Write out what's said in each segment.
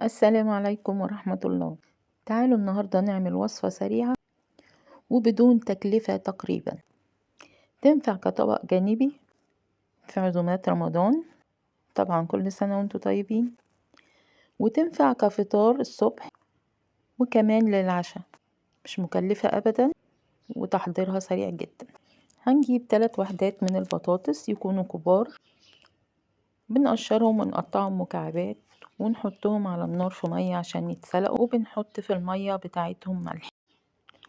السلام عليكم ورحمة الله. تعالوا النهاردة نعمل وصفة سريعة وبدون تكلفة تقريبا، تنفع كطبق جانبي في عزومات رمضان، طبعا كل سنة وانتم طيبين، وتنفع كفطار الصبح وكمان للعشاء، مش مكلفة أبدا وتحضيرها سريع جدا. هنجيب 3 وحدات من البطاطس يكونوا كبار، بنقشرهم ونقطعهم مكعبات ونحطهم على النار في مية عشان يتسلقوا، وبنحط في المية بتاعتهم ملح.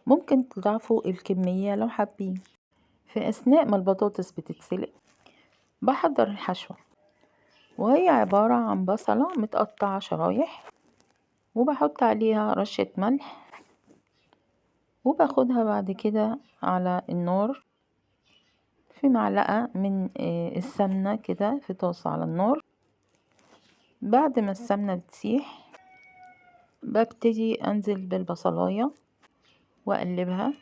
ممكن تضاعفوا الكمية لو حابين. في أثناء ما البطاطس بتتسلق بحضر الحشوة، وهي عبارة عن بصلة متقطعة شرايح، وبحط عليها رشة ملح، وباخدها بعد كده على النار في معلقة من السمنة كده في طاسة على النار. بعد ما السمنة بتسيح ببتدي أنزل بالبصلاية وأقلبها،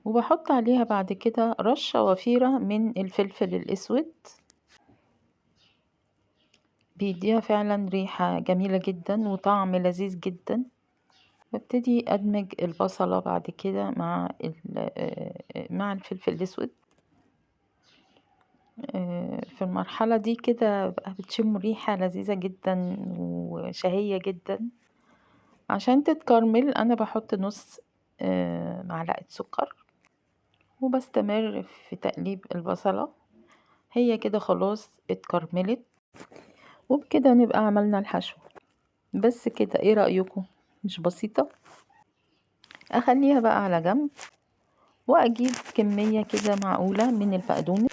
وبحط عليها بعد كده رشة وفيرة من الفلفل الأسود، بيديها فعلا ريحة جميلة جدا وطعم لذيذ جدا. ببتدي أدمج البصلة بعد كده مع الفلفل الأسود. في المرحلة دي كده بتشم ريحة لذيذة جدا وشهية جدا. عشان تتكرمل أنا بحط نص معلقة سكر، وبستمر في تقليب البصلة. هي كده خلاص اتكرملت، وبكده نبقى عملنا الحشو. بس كده، ايه رأيكم؟ مش بسيطة؟ اخليها بقى على جنب، واجيب كمية كده معقولة من البقدونس،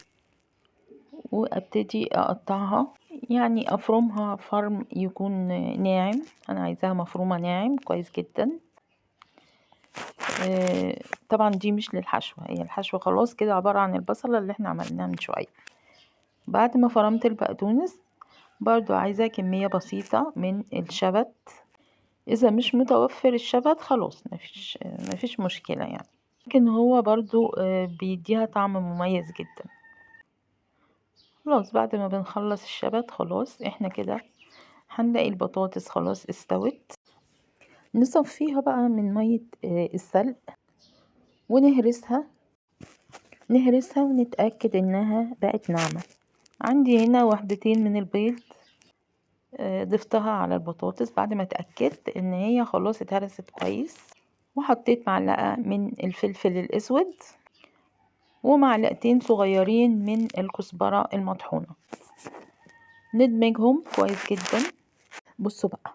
وابتدي اقطعها، يعني افرمها فرم يكون ناعم. انا عايزاها مفرومة ناعم كويس جدا. طبعا دي مش للحشوة، هي الحشوة خلاص كده عبارة عن البصلة اللي احنا عملناها من شوية. بعد ما فرمت البقدونس برضو عايزة كمية بسيطة من الشبت. اذا مش متوفر الشبت خلاص مفيش مشكلة يعني، لكن هو برضو بيديها طعم مميز جدا. خلاص بعد ما بنخلص الشبت خلاص احنا كده هنلاقي البطاطس خلاص استوت. نصفيها بقى من مية السلق ونهرسها ونتأكد انها بقت ناعمة. عندي هنا 2 من البيض، ضفتها على البطاطس بعد ما اتأكدت ان هي خلاص اتهرست كويس، وحطيت معلقة من الفلفل الأسود ومعلقتين صغيرين من الكزبرة المطحونة. ندمجهم كويس جدا. بصوا بقى،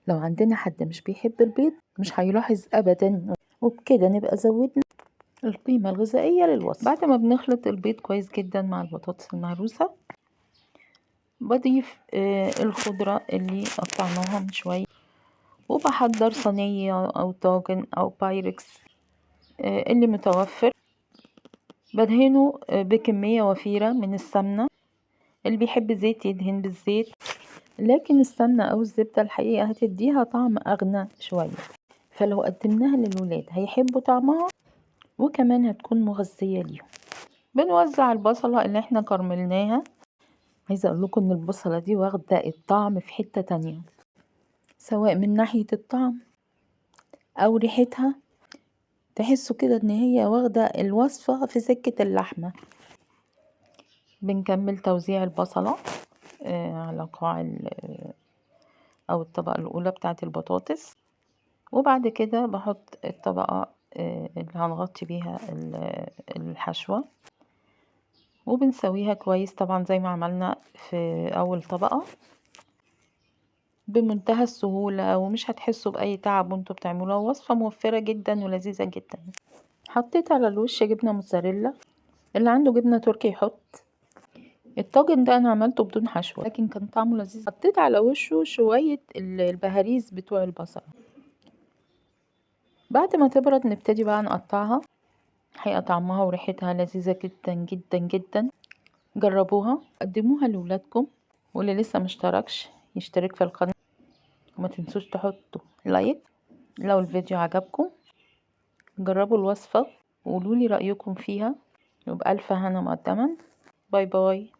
لو عندنا حد مش بيحب البيض مش هيلاحظ أبدا، وبكده نبقى زودنا القيمة الغذائية للوصفة. بعد ما بنخلط البيض كويس جدا مع البطاطس المهروسة، بضيف الخضرة اللي قطعناها من شوية، وبحضر صينية أو طاجن أو بايركس اللي متوفر. بدهنه بكمية وفيرة من السمنة. اللي بيحب زيت يدهن بالزيت، لكن السمنة أو الزبدة الحقيقة هتديها طعم أغنى شوية، فلو قدمناها للولاد هيحبوا طعمها، وكمان هتكون مغذية ليهم. بنوزع البصلة اللي احنا كرملناها. عايزة اقول لكم ان البصلة دي واخدة الطعم في حتة تانية، سواء من ناحية الطعم او ريحتها. تحسوا كده ان هي واخدة الوصفة في سكة اللحمة. بنكمل توزيع البصلة على قاع او الطبقة الاولى بتاعة البطاطس، وبعد كده بحط الطبقة اللي هنغطي بيها الحشوة، وبنسويها كويس طبعا زي ما عملنا في اول طبقة بمنتهى السهولة، ومش هتحسوا بأي تعب وانتوا بتعملوها. وصفة موفرة جدا ولذيذة جدا. حطيت على الوش جبنة موتزاريلا، اللي عنده جبنة تركي يحط. الطاجن ده انا عملته بدون حشوة لكن كان طعمه لذيذ. حطيت على وشه شوية البهاريز بتوع البصل. بعد ما تبرد نبتدي بقى نقطعها. هيبقى طعمها وريحتها لذيذة جدا جدا جدا. جربوها، قدموها لولادكم، واللي لسه مشتركش يشترك في القناة، وما تنسوش تحطوا لايك لو الفيديو عجبكم. جربوا الوصفة وقولولي رأيكم فيها، وبألف هنا مقدما. باي باي.